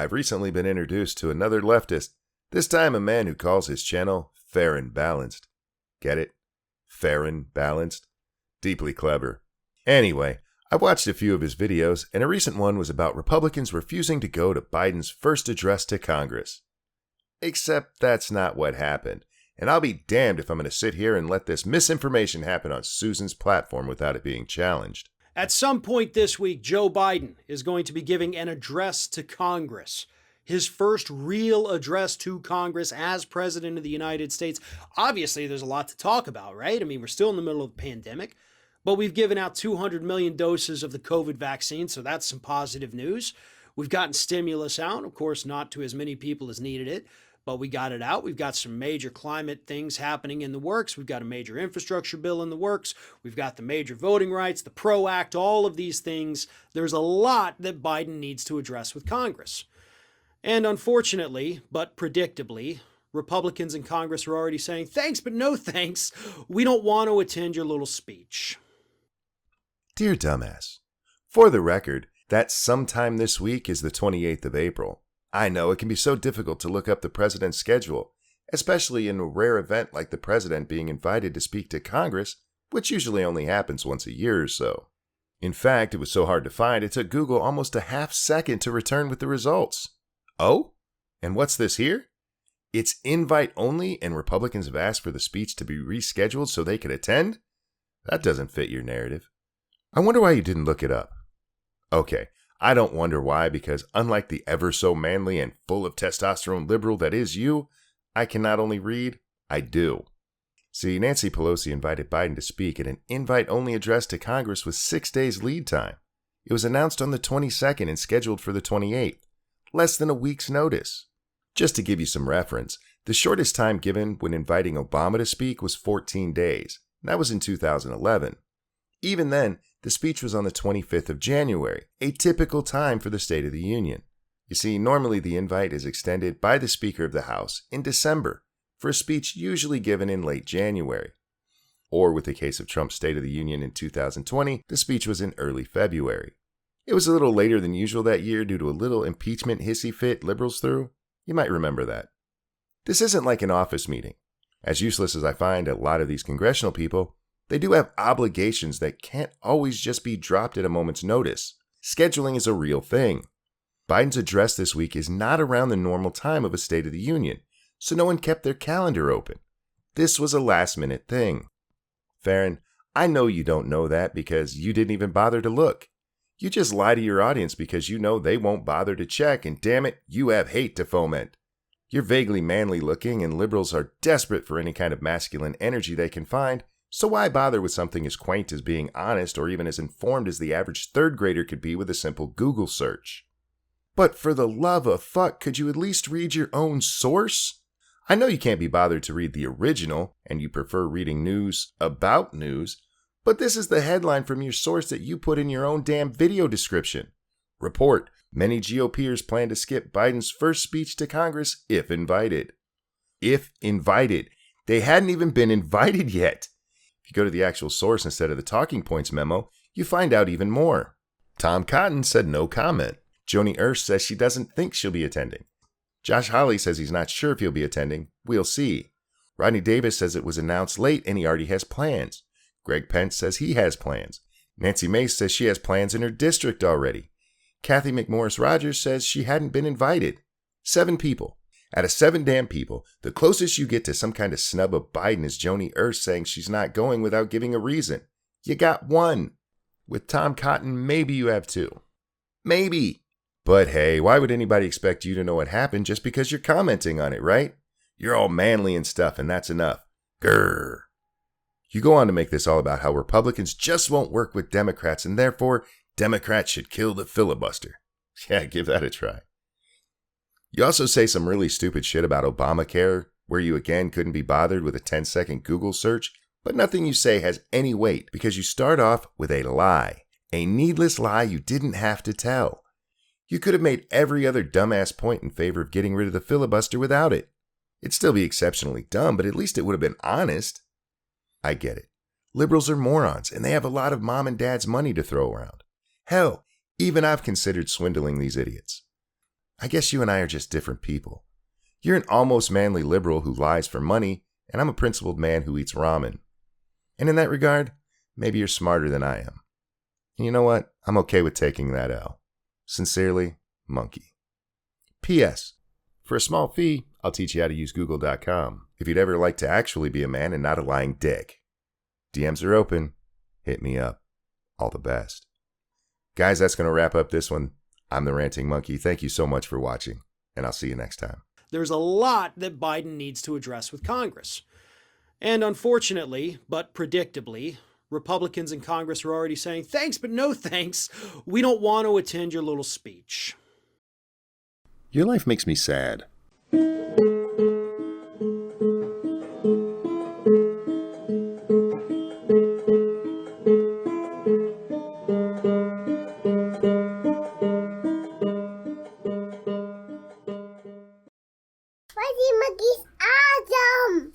I've recently been introduced to another leftist, this time a man who calls his channel Farron Balanced. Get it? Farron Balanced? Deeply clever. Anyway, I watched a few of his videos, and a recent one was about Republicans refusing to go to Biden's first address to Congress. Except that's not what happened, and I'll be damned if I'm going to sit here and let this misinformation happen on Susan's platform without it being challenged. At some point this week, Joe Biden is going to be giving an address to Congress. His first real address to Congress as President of the United States. Obviously, there's a lot to talk about, right? I mean, we're still in the middle of a pandemic, but we've given out 200 million doses of the COVID vaccine, so that's some positive news. We've gotten stimulus out, of course, not to as many people as needed it, but we got it out. We've got some major climate things happening in the works. We've got a major infrastructure bill in the works. We've got the major voting rights, the PRO Act, all of these things. There's a lot that Biden needs to address with Congress. And unfortunately, but predictably, Republicans in Congress are already saying, thanks, but no thanks. We don't want to attend your little speech. Dear dumbass, for the record, that sometime this week is the 28th of April. I know it can be so difficult to look up the president's schedule, especially in a rare event like the president being invited to speak to Congress, which usually only happens once a year or so. In fact, it was so hard to find, it took Google almost a half second to return with the results. Oh? And what's this here? It's invite only, and Republicans have asked for the speech to be rescheduled so they could attend? That doesn't fit your narrative. I wonder why you didn't look it up. Okay, I don't wonder why, because unlike the ever so manly and full of testosterone liberal that is you, I can not only read, I do. See, Nancy Pelosi invited Biden to speak at an invite-only address to Congress with 6 days lead time. It was announced on the 22nd and scheduled for the 28th. Less than a week's notice. Just to give you some reference, the shortest time given when inviting Obama to speak was 14 days. That was in 2011. Even then, the speech was on the 25th of January, a typical time for the State of the Union. You see, normally the invite is extended by the Speaker of the House in December for a speech usually given in late January. Or with the case of Trump's State of the Union in 2020, the speech was in early February. It was a little later than usual that year due to a little impeachment hissy fit liberals threw. You might remember that. This isn't like an office meeting. As useless as I find a lot of these congressional people, they do have obligations that can't always just be dropped at a moment's notice. Scheduling is a real thing. Biden's address this week is not around the normal time of a State of the Union, so no one kept their calendar open. This was a last-minute thing. Farron, I know you don't know that because you didn't even bother to look. You just lie to your audience because you know they won't bother to check, and damn it, you have hate to foment. You're vaguely manly looking, and liberals are desperate for any kind of masculine energy they can find, so why bother with something as quaint as being honest or even as informed as the average third grader could be with a simple Google search? But for the love of fuck, could you at least read your own source? I know you can't be bothered to read the original, and you prefer reading news about news, but this is the headline from your source that you put in your own damn video description. Report, many GOPers plan to skip Biden's first speech to Congress if invited. If invited. They hadn't even been invited yet. If you go to the actual source instead of the talking points memo, you find out even more. Tom Cotton said no comment. Joni Ernst says she doesn't think she'll be attending. Josh Hawley says he's not sure if he'll be attending. We'll see. Rodney Davis says it was announced late and he already has plans. Greg Pence says he has plans. Nancy Mace says she has plans in her district already. Kathy McMorris Rogers says she hadn't been invited. 7 people. Out of 7 damn people, the closest you get to some kind of snub of Biden is Joni Ernst saying she's not going without giving a reason. You got 1. With Tom Cotton, maybe you have 2. Maybe. But hey, why would anybody expect you to know what happened just because you're commenting on it, right? You're all manly and stuff, and that's enough. Grrr. You go on to make this all about how Republicans just won't work with Democrats, and therefore, Democrats should kill the filibuster. Yeah, give that a try. You also say some really stupid shit about Obamacare, where you again couldn't be bothered with a 10-second Google search, but nothing you say has any weight because you start off with a lie. A needless lie you didn't have to tell. You could have made every other dumbass point in favor of getting rid of the filibuster without it. It'd still be exceptionally dumb, but at least it would have been honest. I get it. Liberals are morons, and they have a lot of mom and dad's money to throw around. Hell, even I've considered swindling these idiots. I guess you and I are just different people. You're an almost manly liberal who lies for money, and I'm a principled man who eats ramen. And in that regard, maybe you're smarter than I am. And you know what? I'm okay with taking that L. Sincerely, Monkey. P.S. For a small fee, I'll teach you how to use Google.com if you'd ever like to actually be a man and not a lying dick. DMs are open. Hit me up. All the best. Guys, that's going to wrap up this one. I'm the Ranting Monkey. Thank you so much for watching, and I'll see you next time. There's a lot that Biden needs to address with Congress. And unfortunately, but predictably, Republicans in Congress are already saying, thanks, but no thanks. We don't want to attend your little speech. Your life makes me sad. Fuzzy Monkey's awesome!